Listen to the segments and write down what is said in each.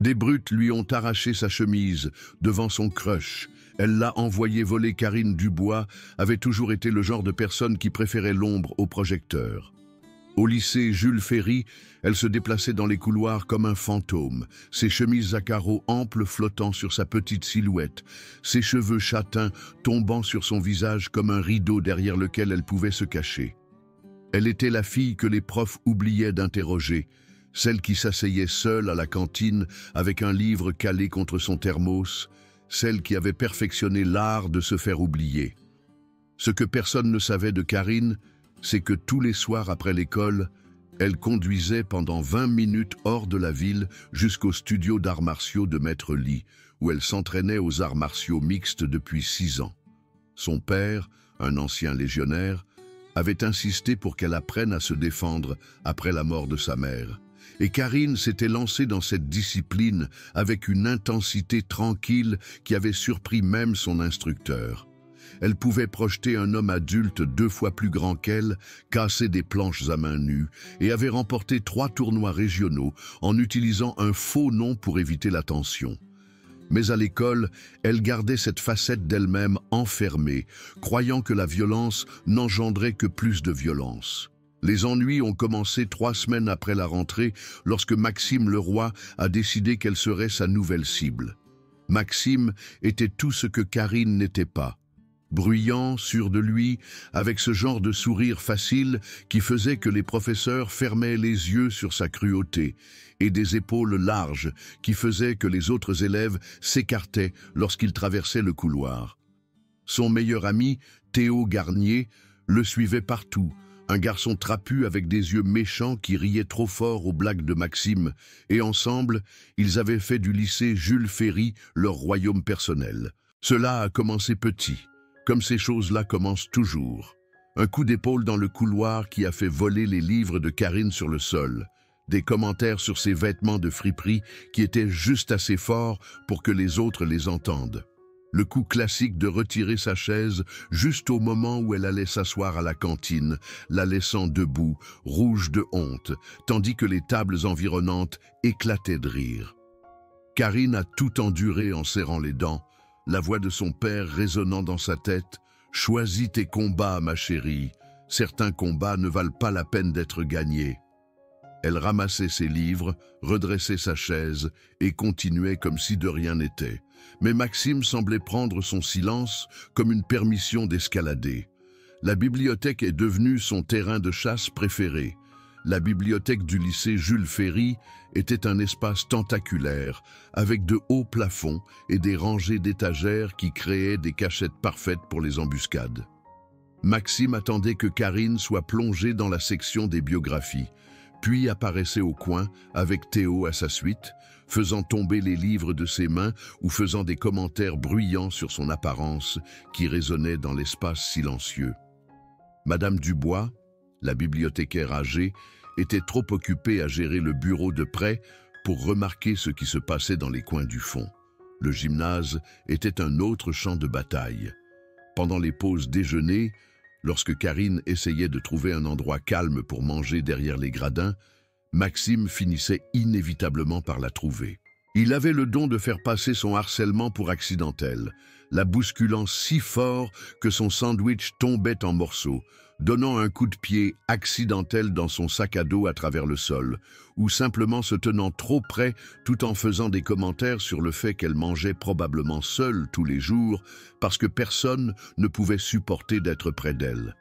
Des brutes lui ont arraché sa chemise devant son crush. Elle l'a envoyé voler. Karine Dubois avait toujours été le genre de personne qui préférait l'ombre au projecteur. Au lycée Jules Ferry, elle se déplaçait dans les couloirs comme un fantôme, ses chemises à carreaux amples flottant sur sa petite silhouette, ses cheveux châtains tombant sur son visage comme un rideau derrière lequel elle pouvait se cacher. Elle était la fille que les profs oubliaient d'interroger, celle qui s'asseyait seule à la cantine avec un livre calé contre son thermos, celle qui avait perfectionné l'art de se faire oublier. Ce que personne ne savait de Karine, c'est que tous les soirs après l'école, elle conduisait pendant 20 minutes hors de la ville jusqu'au studio d'arts martiaux de Maître Lee, où elle s'entraînait aux arts martiaux mixtes depuis 6 ans. Son père, un ancien légionnaire, avait insisté pour qu'elle apprenne à se défendre après la mort de sa mère. Et Karine s'était lancée dans cette discipline avec une intensité tranquille qui avait surpris même son instructeur. Elle pouvait projeter un homme adulte 2 fois plus grand qu'elle, casser des planches à main nue, et avait remporté 3 tournois régionaux en utilisant un faux nom pour éviter la tension. Mais à l'école, elle gardait cette facette d'elle-même enfermée, croyant que la violence n'engendrait que plus de violence. Les ennuis ont commencé 3 semaines après la rentrée, lorsque Maxime Leroy a décidé qu'elle serait sa nouvelle cible. Maxime était tout ce que Karine n'était pas. Bruyant, sûr de lui, avec ce genre de sourire facile qui faisait que les professeurs fermaient les yeux sur sa cruauté, et des épaules larges qui faisaient que les autres élèves s'écartaient lorsqu'il traversait le couloir. Son meilleur ami, Théo Garnier, le suivait partout, un garçon trapu avec des yeux méchants qui riait trop fort aux blagues de Maxime, et ensemble, ils avaient fait du lycée Jules Ferry leur royaume personnel. Cela a commencé petit. Comme ces choses-là commencent toujours. Un coup d'épaule dans le couloir qui a fait voler les livres de Karine sur le sol. Des commentaires sur ses vêtements de friperie qui étaient juste assez forts pour que les autres les entendent. Le coup classique de retirer sa chaise juste au moment où elle allait s'asseoir à la cantine, la laissant debout, rouge de honte, tandis que les tables environnantes éclataient de rire. Karine a tout enduré en serrant les dents, la voix de son père résonnant dans sa tête. « Choisis tes combats, ma chérie. Certains combats ne valent pas la peine d'être gagnés. » Elle ramassait ses livres, redressait sa chaise et continuait comme si de rien n'était. Mais Maxime semblait prendre son silence comme une permission d'escalader. La bibliothèque est devenue son terrain de chasse préféré. La bibliothèque du lycée Jules Ferry était un espace tentaculaire, avec de hauts plafonds et des rangées d'étagères qui créaient des cachettes parfaites pour les embuscades. Maxime attendait que Karine soit plongée dans la section des biographies, puis apparaissait au coin, avec Théo à sa suite, faisant tomber les livres de ses mains ou faisant des commentaires bruyants sur son apparence qui résonnait dans l'espace silencieux. Madame Dubois, la bibliothécaire âgée, était trop occupée à gérer le bureau de près pour remarquer ce qui se passait dans les coins du fond. Le gymnase était un autre champ de bataille. Pendant les pauses déjeuner, lorsque Karine essayait de trouver un endroit calme pour manger derrière les gradins, Maxime finissait inévitablement par la trouver. Il avait le don de faire passer son harcèlement pour accidentel, la bousculant si fort que son sandwich tombait en morceaux, donnant un coup de pied accidentel dans son sac à dos à travers le sol, ou simplement se tenant trop près tout en faisant des commentaires sur le fait qu'elle mangeait probablement seule tous les jours parce que personne ne pouvait supporter d'être près d'elle.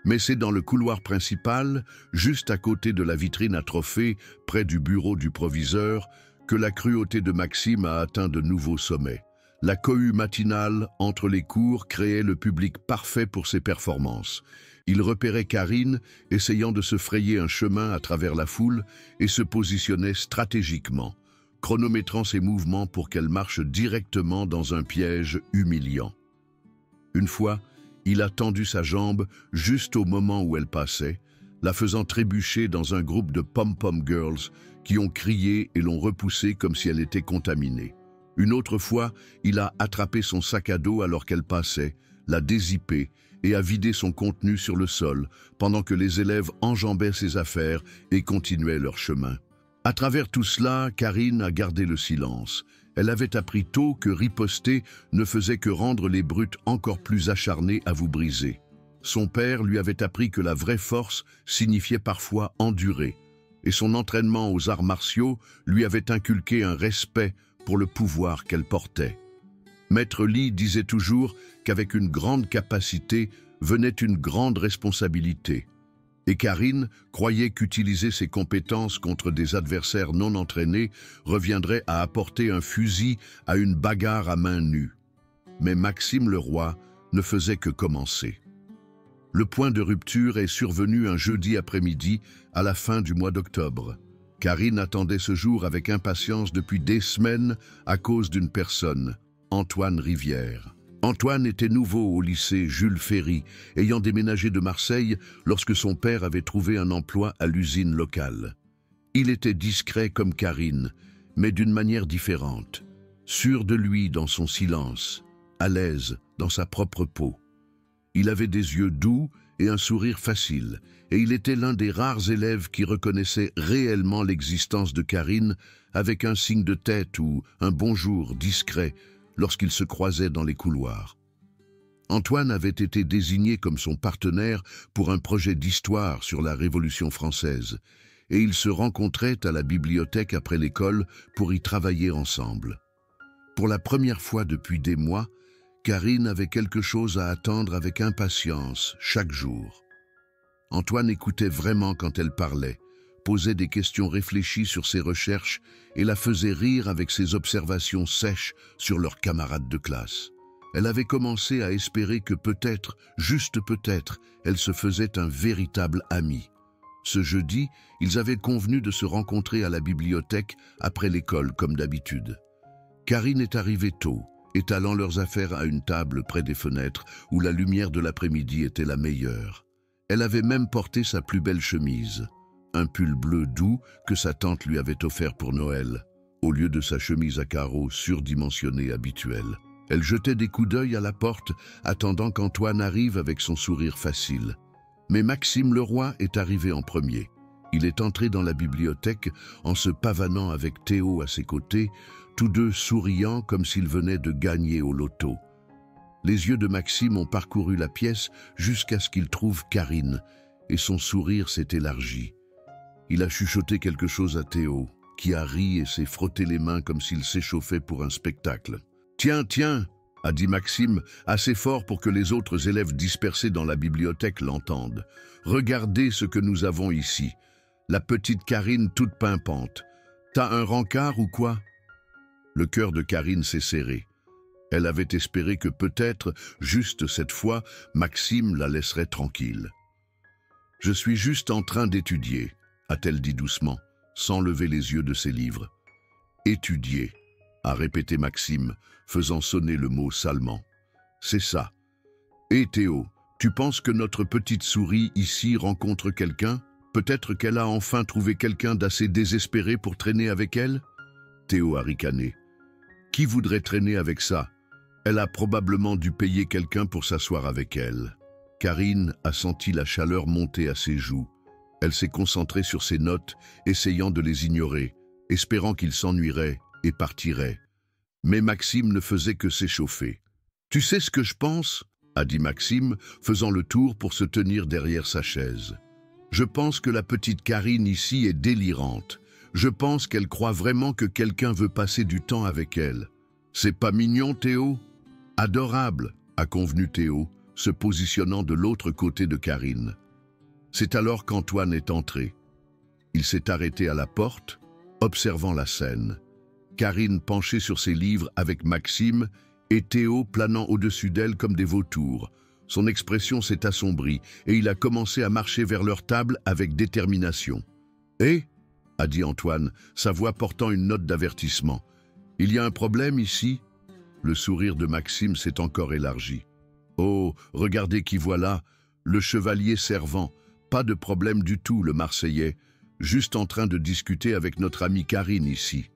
Mais c'est dans le couloir principal, juste à côté de la vitrine à trophées, près du bureau du proviseur, que la cruauté de Maxime a atteint de nouveaux sommets. La cohue matinale entre les cours créait le public parfait pour ses performances. Il repérait Karine, essayant de se frayer un chemin à travers la foule, et se positionnait stratégiquement, chronométrant ses mouvements pour qu'elle marche directement dans un piège humiliant. Une fois, il a tendu sa jambe juste au moment où elle passait, la faisant trébucher dans un groupe de pom-pom girls qui ont crié et l'ont repoussée comme si elle était contaminée. Une autre fois, il a attrapé son sac à dos alors qu'elle passait, l'a dézippé et a vidé son contenu sur le sol pendant que les élèves enjambaient ses affaires et continuaient leur chemin. À travers tout cela, Karine a gardé le silence. Elle avait appris tôt que riposter ne faisait que rendre les brutes encore plus acharnées à vous briser. Son père lui avait appris que la vraie force signifiait parfois endurer, et son entraînement aux arts martiaux lui avait inculqué un respect pour le pouvoir qu'elle portait. Maître Li disait toujours qu'avec une grande capacité venait une grande responsabilité. Et Karine croyait qu'utiliser ses compétences contre des adversaires non entraînés reviendrait à apporter un fusil à une bagarre à main nue. Mais Maxime Leroy ne faisait que commencer. Le point de rupture est survenu un jeudi après-midi à la fin du mois d'octobre. Karine attendait ce jour avec impatience depuis des semaines à cause d'une personne, Antoine Rivière. Antoine était nouveau au lycée Jules Ferry, ayant déménagé de Marseille lorsque son père avait trouvé un emploi à l'usine locale. Il était discret comme Karine, mais d'une manière différente, sûr de lui dans son silence, à l'aise dans sa propre peau. Il avait des yeux doux et un sourire facile, et il était l'un des rares élèves qui reconnaissait réellement l'existence de Karine avec un signe de tête ou un bonjour discret lorsqu'ils se croisaient dans les couloirs. Antoine avait été désigné comme son partenaire pour un projet d'histoire sur la Révolution française, et ils se rencontraient à la bibliothèque après l'école pour y travailler ensemble. Pour la première fois depuis des mois, Karine avait quelque chose à attendre avec impatience chaque jour. Antoine écoutait vraiment quand elle parlait, posait des questions réfléchies sur ses recherches et la faisait rire avec ses observations sèches sur leurs camarades de classe. Elle avait commencé à espérer que peut-être, juste peut-être, elle se faisait un véritable ami. Ce jeudi, ils avaient convenu de se rencontrer à la bibliothèque après l'école comme d'habitude. Karine est arrivée tôt, étalant leurs affaires à une table près des fenêtres où la lumière de l'après-midi était la meilleure. Elle avait même porté sa plus belle chemise, un pull bleu doux que sa tante lui avait offert pour Noël, au lieu de sa chemise à carreaux surdimensionnée habituelle. Elle jetait des coups d'œil à la porte, attendant qu'Antoine arrive avec son sourire facile. Mais Maxime Leroy est arrivé en premier. Il est entré dans la bibliothèque en se pavanant avec Théo à ses côtés, tous deux souriants comme s'ils venaient de gagner au loto. Les yeux de Maxime ont parcouru la pièce jusqu'à ce qu'il trouve Karine, et son sourire s'est élargi. Il a chuchoté quelque chose à Théo, qui a ri et s'est frotté les mains comme s'il s'échauffait pour un spectacle. « Tiens, tiens !» a dit Maxime, assez fort pour que les autres élèves dispersés dans la bibliothèque l'entendent. « Regardez ce que nous avons ici. La petite Karine toute pimpante. T'as un rencard ou quoi ?» Le cœur de Karine s'est serré. Elle avait espéré que peut-être, juste cette fois, Maxime la laisserait tranquille. « Je suis juste en train d'étudier, » a-t-elle dit doucement, sans lever les yeux de ses livres. « Étudier », a répété Maxime, faisant sonner le mot salement. « C'est ça. Et Théo, tu penses que notre petite souris ici rencontre quelqu'un? Peut-être qu'elle a enfin trouvé quelqu'un d'assez désespéré pour traîner avec elle ?» Théo a ricané. « Qui voudrait traîner avec ça? Elle a probablement dû payer quelqu'un pour s'asseoir avec elle. » Karine a senti la chaleur monter à ses joues. Elle s'est concentrée sur ses notes, essayant de les ignorer, espérant qu'il s'ennuierait et partirait. Mais Maxime ne faisait que s'échauffer. « Tu sais ce que je pense ?» a dit Maxime, faisant le tour pour se tenir derrière sa chaise. « Je pense que la petite Karine ici est délirante. Je pense qu'elle croit vraiment que quelqu'un veut passer du temps avec elle. C'est pas mignon, Théo ? » « Adorable !» a convenu Théo, se positionnant de l'autre côté de Karine. C'est alors qu'Antoine est entré. Il s'est arrêté à la porte, observant la scène. Karine penchée sur ses livres avec Maxime et Théo planant au-dessus d'elle comme des vautours. Son expression s'est assombrie et il a commencé à marcher vers leur table avec détermination. « Eh ?» a dit Antoine, sa voix portant une note d'avertissement. « Il y a un problème ici ?» Le sourire de Maxime s'est encore élargi. « Oh, regardez qui voilà, le chevalier servant. Pas de problème du tout, le Marseillais. Juste en train de discuter avec notre amie Karine ici. »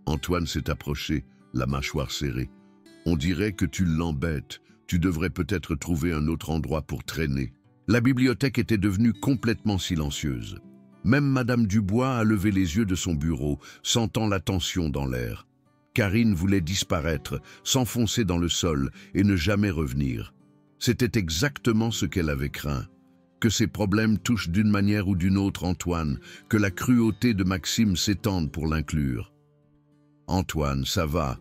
Antoine s'est approché, la mâchoire serrée. « On dirait que tu l'embêtes. Tu devrais peut-être trouver un autre endroit pour traîner. » La bibliothèque était devenue complètement silencieuse. Même Madame Dubois a levé les yeux de son bureau, sentant la tension dans l'air. Karine voulait disparaître, s'enfoncer dans le sol et ne jamais revenir. C'était exactement ce qu'elle avait craint. Que ses problèmes touchent d'une manière ou d'une autre Antoine, que la cruauté de Maxime s'étende pour l'inclure. « Antoine, ça va »,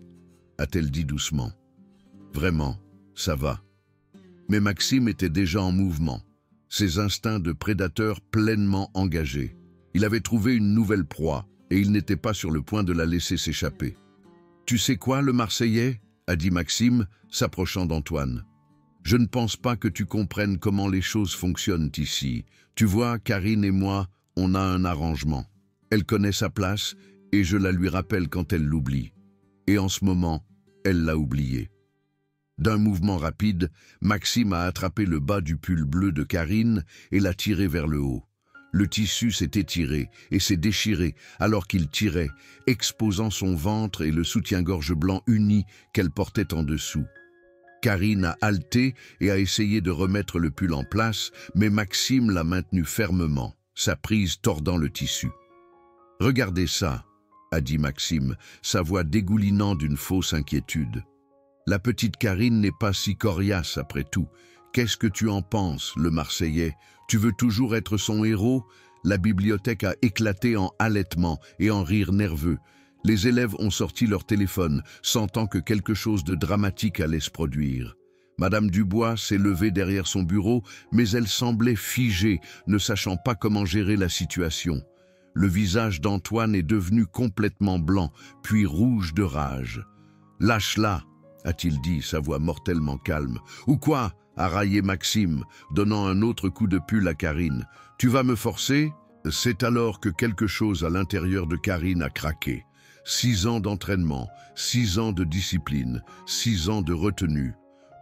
a-t-elle dit doucement. « Vraiment, ça va. » Mais Maxime était déjà en mouvement, ses instincts de prédateur pleinement engagés. Il avait trouvé une nouvelle proie et il n'était pas sur le point de la laisser s'échapper. « Tu sais quoi, le Marseillais ?» a dit Maxime, s'approchant d'Antoine. « Je ne pense pas que tu comprennes comment les choses fonctionnent ici. Tu vois, Karine et moi, on a un arrangement. Elle connaît sa place et je la lui rappelle quand elle l'oublie. Et en ce moment, elle l'a oublié. » D'un mouvement rapide, Maxime a attrapé le bas du pull bleu de Karine et l'a tiré vers le haut. Le tissu s'est étiré et s'est déchiré alors qu'il tirait, exposant son ventre et le soutien-gorge blanc uni qu'elle portait en dessous. Karine a haleté et a essayé de remettre le pull en place, mais Maxime l'a maintenu fermement, sa prise tordant le tissu. « Regardez ça », a dit Maxime, sa voix dégoulinant d'une fausse inquiétude. « La petite Karine n'est pas si coriace après tout. Qu'est-ce que tu en penses, le Marseillais? Tu veux toujours être son héros ?» La bibliothèque a éclaté en halètements et en rires nerveux. Les élèves ont sorti leur téléphone, sentant que quelque chose de dramatique allait se produire. Madame Dubois s'est levée derrière son bureau, mais elle semblait figée, ne sachant pas comment gérer la situation. Le visage d'Antoine est devenu complètement blanc, puis rouge de rage. « Lâche-la !» a-t-il dit, sa voix mortellement calme. « Ou quoi ?» a raillé Maxime, donnant un autre coup de pull à Karine. « Tu vas me forcer ?» C'est alors que quelque chose à l'intérieur de Karine a craqué. 6 ans d'entraînement, 6 ans de discipline, 6 ans de retenue.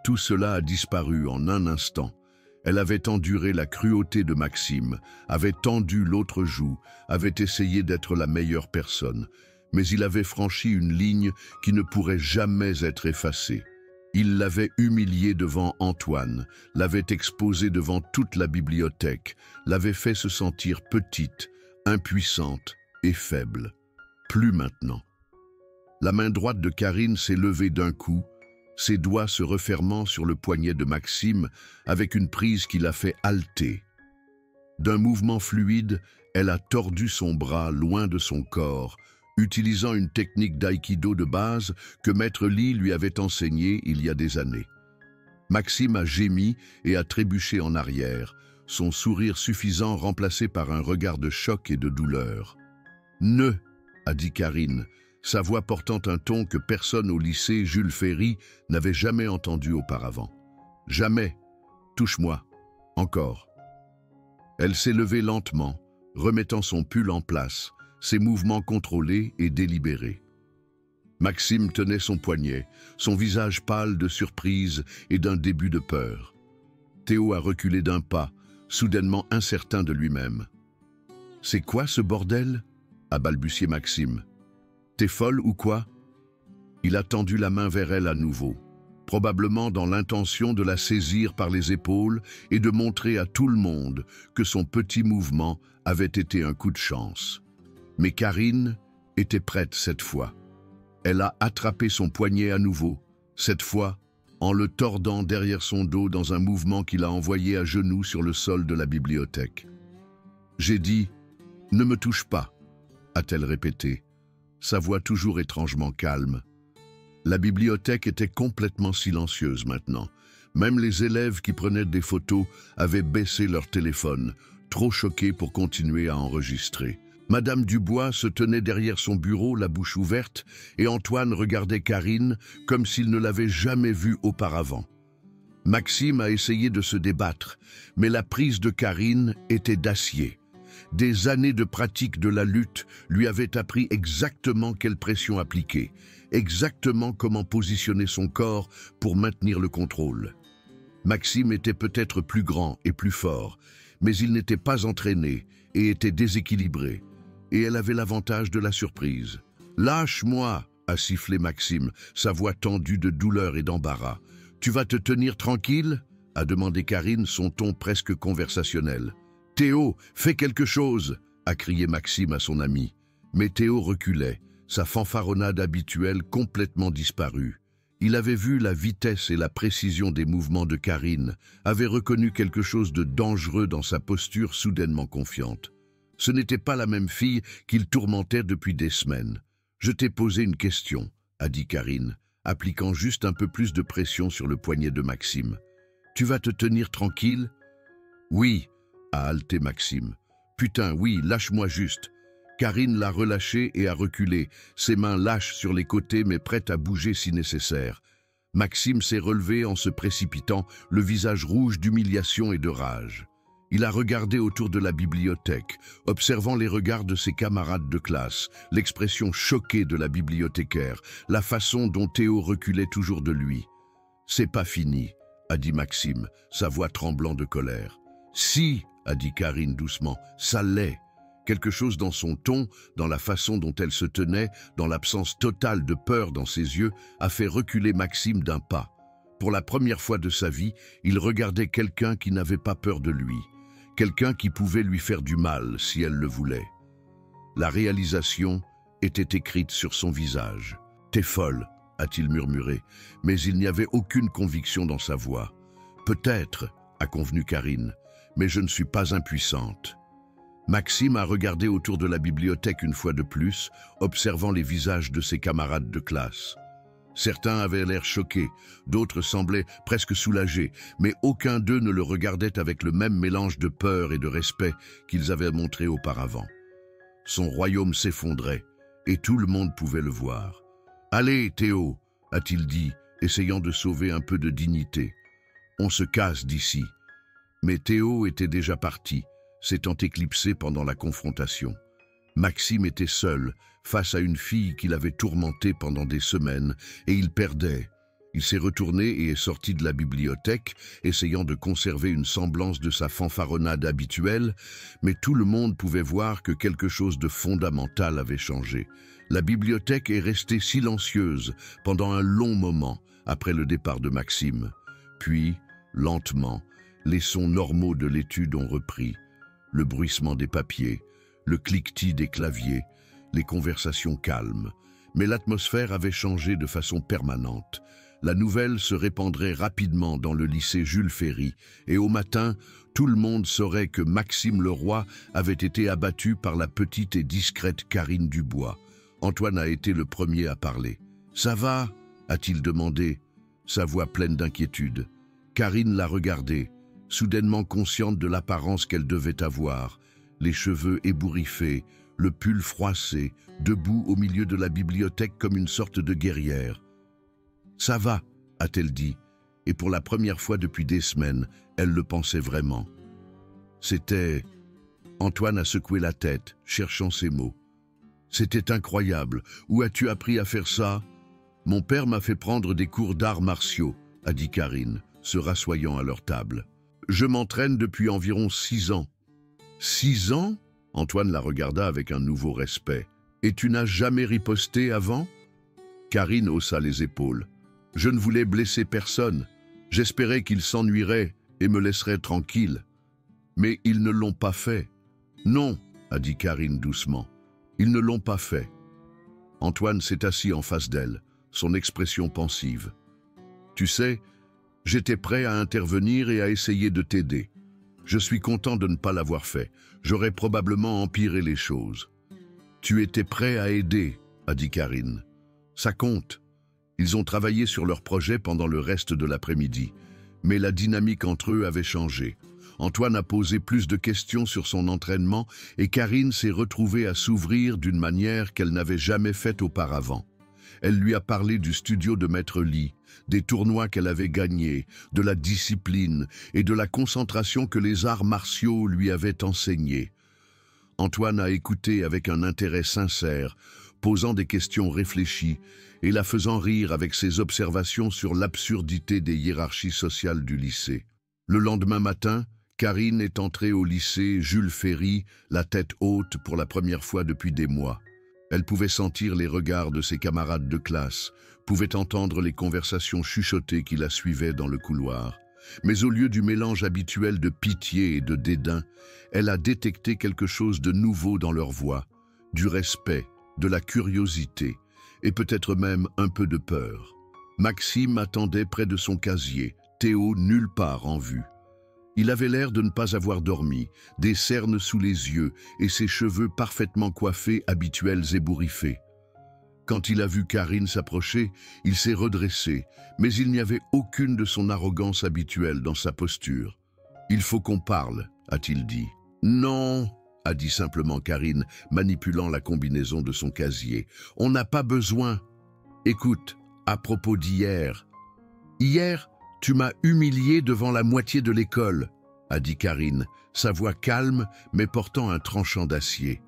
Tout cela a disparu en un instant. Elle avait enduré la cruauté de Maxime, avait tendu l'autre joue, avait essayé d'être la meilleure personne. Mais il avait franchi une ligne qui ne pourrait jamais être effacée. Il l'avait humiliée devant Antoine, l'avait exposée devant toute la bibliothèque, l'avait fait se sentir petite, impuissante et faible. Plus maintenant. La main droite de Karine s'est levée d'un coup, ses doigts se refermant sur le poignet de Maxime avec une prise qui l'a fait halter. D'un mouvement fluide, elle a tordu son bras loin de son corps, utilisant une technique d'aïkido de base que Maître Lee lui avait enseignée il y a des années. Maxime a gémi et a trébuché en arrière, son sourire suffisant remplacé par un regard de choc et de douleur. « Ne !» a dit Karine, sa voix portant un ton que personne au lycée Jules Ferry n'avait jamais entendu auparavant. « Jamais. Touche-moi. Encore. » Elle s'est levée lentement, remettant son pull en place, ses mouvements contrôlés et délibérés. Maxime tenait son poignet, son visage pâle de surprise et d'un début de peur. Théo a reculé d'un pas, soudainement incertain de lui-même. « C'est quoi ce bordel ?» a balbutié Maxime. « T'es folle ou quoi ?» Il a tendu la main vers elle à nouveau, probablement dans l'intention de la saisir par les épaules et de montrer à tout le monde que son petit mouvement avait été un coup de chance. Mais Karine était prête cette fois. Elle a attrapé son poignet à nouveau, cette fois en le tordant derrière son dos dans un mouvement qui l'a envoyé à genoux sur le sol de la bibliothèque. « J'ai dit, ne me touche pas », a-t-elle répété, sa voix toujours étrangement calme. La bibliothèque était complètement silencieuse maintenant. Même les élèves qui prenaient des photos avaient baissé leur téléphone, trop choqués pour continuer à enregistrer. Madame Dubois se tenait derrière son bureau, la bouche ouverte, et Antoine regardait Karine comme s'il ne l'avait jamais vue auparavant. Maxime a essayé de se débattre, mais la prise de Karine était d'acier. Des années de pratique de la lutte lui avaient appris exactement quelle pression appliquer, exactement comment positionner son corps pour maintenir le contrôle. Maxime était peut-être plus grand et plus fort, mais il n'était pas entraîné et était déséquilibré. Et elle avait l'avantage de la surprise. « Lâche-moi !» a sifflé Maxime, sa voix tendue de douleur et d'embarras. « Tu vas te tenir tranquille ?» a demandé Karine, son ton presque conversationnel. « Théo, fais quelque chose !» a crié Maxime à son ami. Mais Théo reculait, sa fanfaronnade habituelle complètement disparue. Il avait vu la vitesse et la précision des mouvements de Karine, avait reconnu quelque chose de dangereux dans sa posture soudainement confiante. Ce n'était pas la même fille qu'il tourmentait depuis des semaines. « Je t'ai posé une question », a dit Karine, appliquant juste un peu plus de pression sur le poignet de Maxime. « Tu vas te tenir tranquille ?»« Oui », a haleté Maxime. « Putain, oui, lâche-moi juste !» Karine l'a relâché et a reculé, ses mains lâches sur les côtés mais prêtes à bouger si nécessaire. Maxime s'est relevé en se précipitant, le visage rouge d'humiliation et de rage. Il a regardé autour de la bibliothèque, observant les regards de ses camarades de classe, l'expression choquée de la bibliothécaire, la façon dont Théo reculait toujours de lui. « C'est pas fini », a dit Maxime, sa voix tremblant de colère. « Si », a dit Karine doucement, « ça l'est ». Quelque chose dans son ton, dans la façon dont elle se tenait, dans l'absence totale de peur dans ses yeux, a fait reculer Maxime d'un pas. Pour la première fois de sa vie, il regardait quelqu'un qui n'avait pas peur de lui, quelqu'un qui pouvait lui faire du mal si elle le voulait. La réalisation était écrite sur son visage. « T'es folle », a-t-il murmuré, mais il n'y avait aucune conviction dans sa voix. « Peut-être », a convenu Karine, « mais je ne suis pas impuissante. » Maxime a regardé autour de la bibliothèque une fois de plus, observant les visages de ses camarades de classe. Certains avaient l'air choqués, d'autres semblaient presque soulagés, mais aucun d'eux ne le regardait avec le même mélange de peur et de respect qu'ils avaient montré auparavant. Son royaume s'effondrait, et tout le monde pouvait le voir. « Allez, Théo !» a-t-il dit, essayant de sauver un peu de dignité. « On se casse d'ici. » Mais Théo était déjà parti, s'étant éclipsé pendant la confrontation. Maxime était seul, face à une fille qu'il avait tourmentée pendant des semaines, et il perdait. Il s'est retourné et est sorti de la bibliothèque, essayant de conserver une semblance de sa fanfaronnade habituelle, mais tout le monde pouvait voir que quelque chose de fondamental avait changé. La bibliothèque est restée silencieuse pendant un long moment après le départ de Maxime. Puis, lentement, les sons normaux de l'étude ont repris. Le bruissement des papiers, le cliquetis des claviers, les conversations calmes. Mais l'atmosphère avait changé de façon permanente. La nouvelle se répandrait rapidement dans le lycée Jules Ferry, et au matin, tout le monde saurait que Maxime Leroy avait été abattu par la petite et discrète Karine Dubois. Antoine a été le premier à parler. « Ça va ?» a-t-il demandé, sa voix pleine d'inquiétude. Karine l'a regardé, soudainement consciente de l'apparence qu'elle devait avoir, les cheveux ébouriffés, le pull froissé, debout au milieu de la bibliothèque comme une sorte de guerrière. « Ça va », a-t-elle dit, et pour la première fois depuis des semaines, elle le pensait vraiment. C'était... Antoine a secoué la tête, cherchant ses mots. « C'était incroyable. Où as-tu appris à faire ça ?»« Mon père m'a fait prendre des cours d'arts martiaux, » a dit Karine, se rassoyant à leur table. « Je m'entraîne depuis environ 6 ans. » « 6 ans ?» Antoine la regarda avec un nouveau respect. « Et tu n'as jamais riposté avant ?» Karine haussa les épaules. « Je ne voulais blesser personne. J'espérais qu'ils s'ennuieraient et me laisseraient tranquille. Mais ils ne l'ont pas fait. »« Non, » a dit Karine doucement. « Ils ne l'ont pas fait. » Antoine s'est assis en face d'elle, son expression pensive. « Tu sais, j'étais prêt à intervenir et à essayer de t'aider. Je suis content de ne pas l'avoir fait. J'aurais probablement empiré les choses. »« Tu étais prêt à aider, » a dit Karine. « Ça compte. » Ils ont travaillé sur leur projet pendant le reste de l'après-midi. Mais la dynamique entre eux avait changé. Antoine a posé plus de questions sur son entraînement et Karine s'est retrouvée à s'ouvrir d'une manière qu'elle n'avait jamais faite auparavant. Elle lui a parlé du studio de Maître Lee, des tournois qu'elle avait gagnés, de la discipline et de la concentration que les arts martiaux lui avaient enseignés. Antoine a écouté avec un intérêt sincère, posant des questions réfléchies et la faisant rire avec ses observations sur l'absurdité des hiérarchies sociales du lycée. Le lendemain matin, Karine est entrée au lycée Jules Ferry, la tête haute pour la première fois depuis des mois. Elle pouvait sentir les regards de ses camarades de classe, pouvait entendre les conversations chuchotées qui la suivaient dans le couloir. Mais au lieu du mélange habituel de pitié et de dédain, elle a détecté quelque chose de nouveau dans leur voix, du respect, de la curiosité, et peut-être même un peu de peur. Maxime attendait près de son casier, Théo nulle part en vue. Il avait l'air de ne pas avoir dormi, des cernes sous les yeux et ses cheveux parfaitement coiffés, habituels ébouriffés. Quand il a vu Karine s'approcher, il s'est redressé, mais il n'y avait aucune de son arrogance habituelle dans sa posture. « Il faut qu'on parle », a-t-il dit. « Non », a dit simplement Karine, manipulant la combinaison de son casier. « On n'a pas besoin. Écoute, à propos d'hier. Hier, tu m'as humilié devant la moitié de l'école, a dit Karine, sa voix calme mais portant un tranchant d'acier.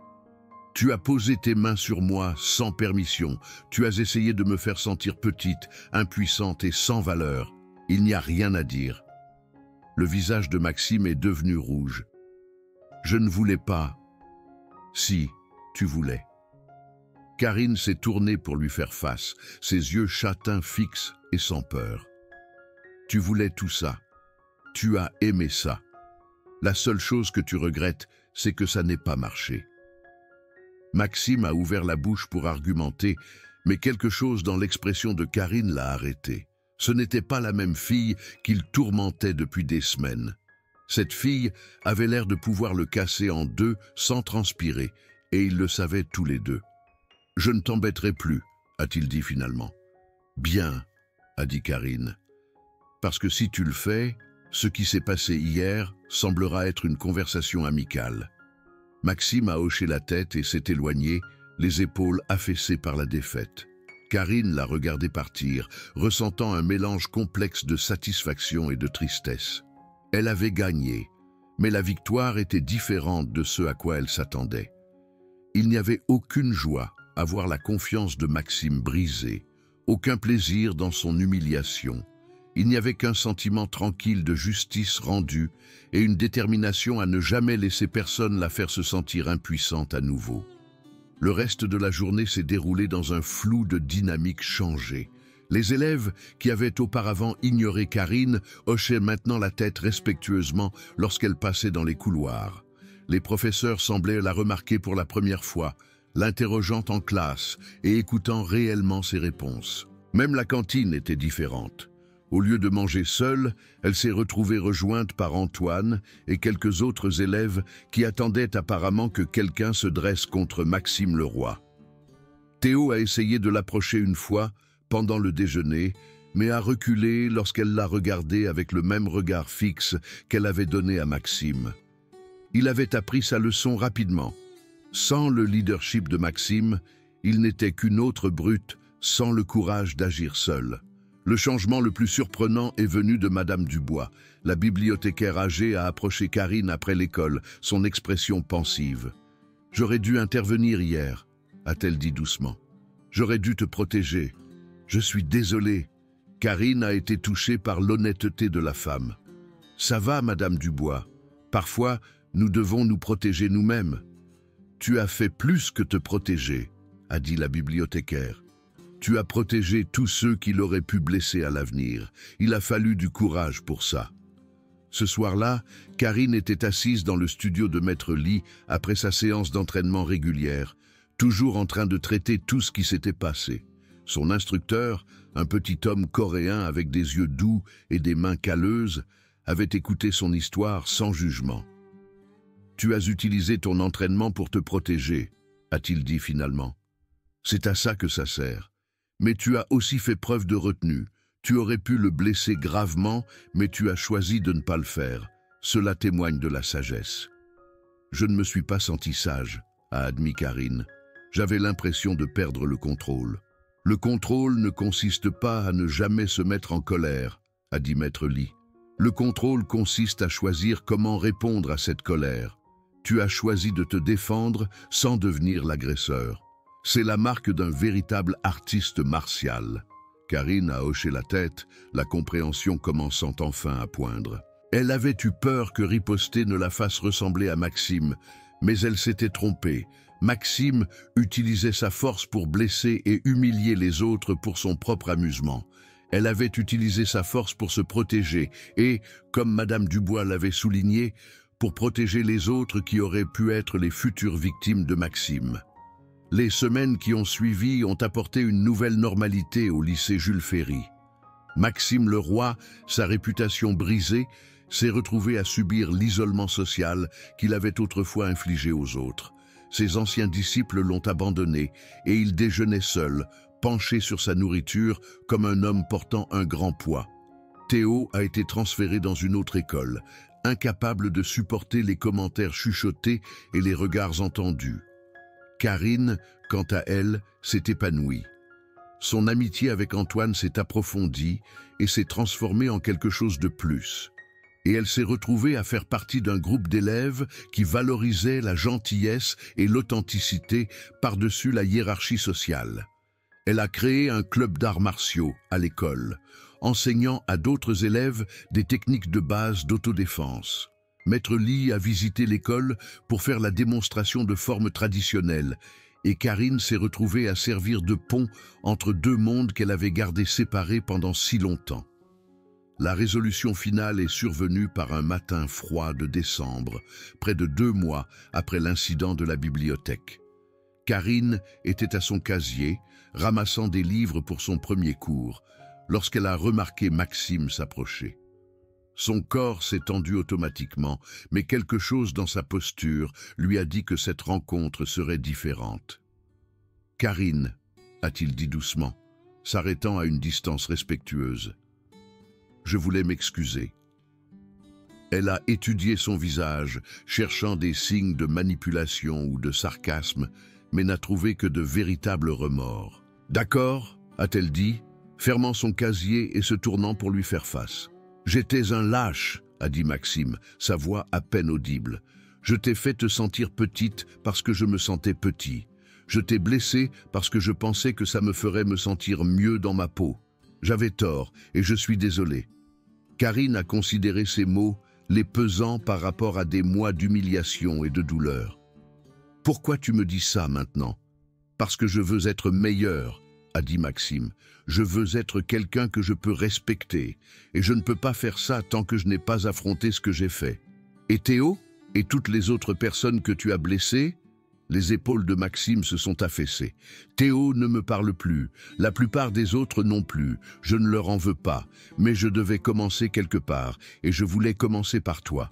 Tu as posé tes mains sur moi sans permission. Tu as essayé de me faire sentir petite, impuissante et sans valeur. Il n'y a rien à dire. Le visage de Maxime est devenu rouge. Je ne voulais pas. Si, tu voulais. Karine s'est tournée pour lui faire face, ses yeux châtains fixes et sans peur. Tu voulais tout ça. Tu as aimé ça. La seule chose que tu regrettes, c'est que ça n'ait pas marché. Maxime a ouvert la bouche pour argumenter, mais quelque chose dans l'expression de Karine l'a arrêté. Ce n'était pas la même fille qu'il tourmentait depuis des semaines. Cette fille avait l'air de pouvoir le casser en deux sans transpirer, et ils le savaient tous les deux. « Je ne t'embêterai plus », a-t-il dit finalement. « Bien », a dit Karine. « Parce que si tu le fais, ce qui s'est passé hier semblera être une conversation amicale. » Maxime a hoché la tête et s'est éloigné, les épaules affaissées par la défaite. Karine l'a regardé partir, ressentant un mélange complexe de satisfaction et de tristesse. Elle avait gagné, mais la victoire était différente de ce à quoi elle s'attendait. Il n'y avait aucune joie à voir la confiance de Maxime brisée, aucun plaisir dans son humiliation. Il n'y avait qu'un sentiment tranquille de justice rendue et une détermination à ne jamais laisser personne la faire se sentir impuissante à nouveau. Le reste de la journée s'est déroulé dans un flou de dynamique changée. Les élèves, qui avaient auparavant ignoré Karine, hochaient maintenant la tête respectueusement lorsqu'elle passait dans les couloirs. Les professeurs semblaient la remarquer pour la première fois, l'interrogeant en classe et écoutant réellement ses réponses. Même la cantine était différente. Au lieu de manger seule, elle s'est retrouvée rejointe par Antoine et quelques autres élèves qui attendaient apparemment que quelqu'un se dresse contre Maxime Leroy. Théo a essayé de l'approcher une fois, pendant le déjeuner, mais a reculé lorsqu'elle l'a regardé avec le même regard fixe qu'elle avait donné à Maxime. Il avait appris sa leçon rapidement. Sans le leadership de Maxime, il n'était qu'une autre brute sans le courage d'agir seule. Le changement le plus surprenant est venu de Madame Dubois. La bibliothécaire âgée a approché Karine après l'école, son expression pensive. « J'aurais dû intervenir hier », a-t-elle dit doucement. « J'aurais dû te protéger. Je suis désolée. » Karine a été touchée par l'honnêteté de la femme. « Ça va, Madame Dubois. Parfois, nous devons nous protéger nous-mêmes. »« Tu as fait plus que te protéger », a dit la bibliothécaire. Tu as protégé tous ceux qui l'auraient pu blesser à l'avenir. Il a fallu du courage pour ça. Ce soir-là, Karine était assise dans le studio de Maître Lee après sa séance d'entraînement régulière, toujours en train de traiter tout ce qui s'était passé. Son instructeur, un petit homme coréen avec des yeux doux et des mains calleuses, avait écouté son histoire sans jugement. « Tu as utilisé ton entraînement pour te protéger », a-t-il dit finalement. « C'est à ça que ça sert. Mais tu as aussi fait preuve de retenue. Tu aurais pu le blesser gravement, mais tu as choisi de ne pas le faire. Cela témoigne de la sagesse. » « Je ne me suis pas senti sage, » a admis Karine. « J'avais l'impression de perdre le contrôle. »« Le contrôle ne consiste pas à ne jamais se mettre en colère, » a dit Maître Lee. « Le contrôle consiste à choisir comment répondre à cette colère. Tu as choisi de te défendre sans devenir l'agresseur. C'est la marque d'un véritable artiste martial. » Karine a hoché la tête, la compréhension commençant enfin à poindre. Elle avait eu peur que riposter ne la fasse ressembler à Maxime, mais elle s'était trompée. Maxime utilisait sa force pour blesser et humilier les autres pour son propre amusement. Elle avait utilisé sa force pour se protéger et, comme Madame Dubois l'avait souligné, pour protéger les autres qui auraient pu être les futures victimes de Maxime. Les semaines qui ont suivi ont apporté une nouvelle normalité au lycée Jules Ferry. Maxime Leroy, sa réputation brisée, s'est retrouvé à subir l'isolement social qu'il avait autrefois infligé aux autres. Ses anciens disciples l'ont abandonné et il déjeunait seul, penché sur sa nourriture comme un homme portant un grand poids. Théo a été transféré dans une autre école, incapable de supporter les commentaires chuchotés et les regards entendus. Karine, quant à elle, s'est épanouie. Son amitié avec Antoine s'est approfondie et s'est transformée en quelque chose de plus. Et elle s'est retrouvée à faire partie d'un groupe d'élèves qui valorisait la gentillesse et l'authenticité par-dessus la hiérarchie sociale. Elle a créé un club d'arts martiaux à l'école, enseignant à d'autres élèves des techniques de base d'autodéfense. Maître Lee a visité l'école pour faire la démonstration de formes traditionnelles, et Karine s'est retrouvée à servir de pont entre deux mondes qu'elle avait gardés séparés pendant si longtemps. La résolution finale est survenue par un matin froid de décembre, près de 2 mois après l'incident de la bibliothèque. Karine était à son casier, ramassant des livres pour son premier cours, lorsqu'elle a remarqué Maxime s'approcher. Son corps s'est tendu automatiquement, mais quelque chose dans sa posture lui a dit que cette rencontre serait différente. « Karine » a-t-il dit doucement, s'arrêtant à une distance respectueuse. « Je voulais m'excuser. » Elle a étudié son visage, cherchant des signes de manipulation ou de sarcasme, mais n'a trouvé que de véritables remords. « D'accord » a-t-elle dit, fermant son casier et se tournant pour lui faire face. « J'étais un lâche » a dit Maxime, sa voix à peine audible. « Je t'ai fait te sentir petite parce que je me sentais petit. Je t'ai blessé parce que je pensais que ça me ferait me sentir mieux dans ma peau. J'avais tort et je suis désolé. » Karine a considéré ces mots, les pesant par rapport à des mois d'humiliation et de douleur. « Pourquoi tu me dis ça maintenant ? Parce que je veux être meilleur, a dit Maxime. Je veux être quelqu'un que je peux respecter, et je ne peux pas faire ça tant que je n'ai pas affronté ce que j'ai fait. Et Théo ? Et toutes les autres personnes que tu as blessées ? Les épaules de Maxime se sont affaissées. Théo ne me parle plus, la plupart des autres non plus, je ne leur en veux pas, mais je devais commencer quelque part, et je voulais commencer par toi.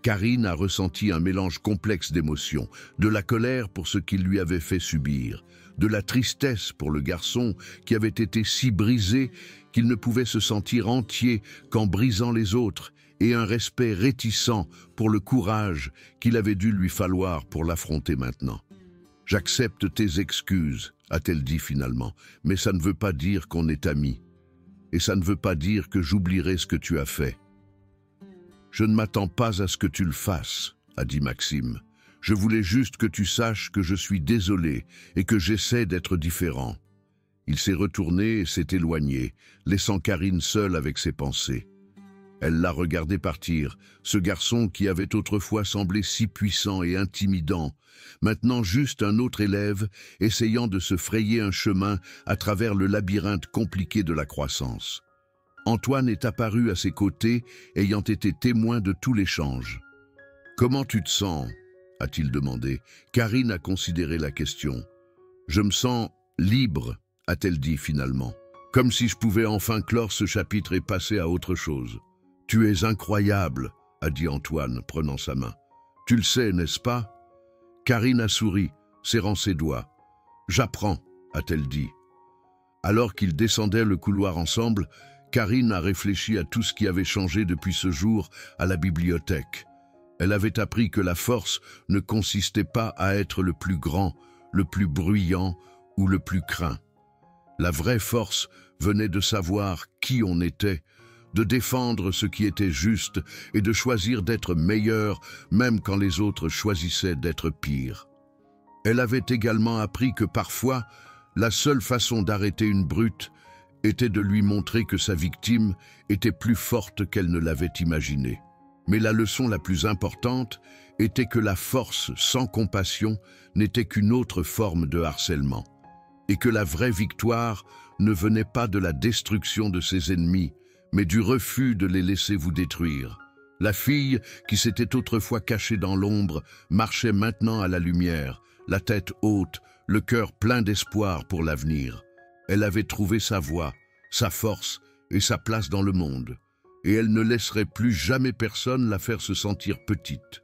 Karine a ressenti un mélange complexe d'émotions, de la colère pour ce qu'il lui avait fait subir, de la tristesse pour le garçon qui avait été si brisé qu'il ne pouvait se sentir entier qu'en brisant les autres, et un respect réticent pour le courage qu'il avait dû lui falloir pour l'affronter maintenant. « J'accepte tes excuses », a-t-elle dit finalement, « mais ça ne veut pas dire qu'on est amis. Et ça ne veut pas dire que j'oublierai ce que tu as fait. » « Je ne m'attends pas à ce que tu le fasses, » a dit Maxime. « Je voulais juste que tu saches que je suis désolé et que j'essaie d'être différent. » Il s'est retourné et s'est éloigné, laissant Karine seule avec ses pensées. Elle l'a regardé partir, ce garçon qui avait autrefois semblé si puissant et intimidant, maintenant juste un autre élève essayant de se frayer un chemin à travers le labyrinthe compliqué de la croissance. Antoine est apparu à ses côtés, ayant été témoin de tout l'échange. « Comment tu te sens ?» a-t-il demandé. Karine a considéré la question. « Je me sens libre », a-t-elle dit finalement, comme si je pouvais enfin clore ce chapitre et passer à autre chose. « Tu es incroyable », a dit Antoine, prenant sa main. « Tu le sais, n'est-ce pas ?» Karine a souri, serrant ses doigts. « J'apprends », a-t-elle dit. Alors qu'ils descendaient le couloir ensemble, Karine a réfléchi à tout ce qui avait changé depuis ce jour à la bibliothèque. Elle avait appris que la force ne consistait pas à être le plus grand, le plus bruyant ou le plus craint. La vraie force venait de savoir qui on était, de défendre ce qui était juste et de choisir d'être meilleur même quand les autres choisissaient d'être pires. Elle avait également appris que parfois, la seule façon d'arrêter une brute était de lui montrer que sa victime était plus forte qu'elle ne l'avait imaginé. Mais la leçon la plus importante était que la force sans compassion n'était qu'une autre forme de harcèlement. et que la vraie victoire ne venait pas de la destruction de ses ennemis, mais du refus de les laisser vous détruire. La fille, qui s'était autrefois cachée dans l'ombre, marchait maintenant à la lumière, la tête haute, le cœur plein d'espoir pour l'avenir. Elle avait trouvé sa voie, sa force et sa place dans le monde, et elle ne laisserait plus jamais personne la faire se sentir petite.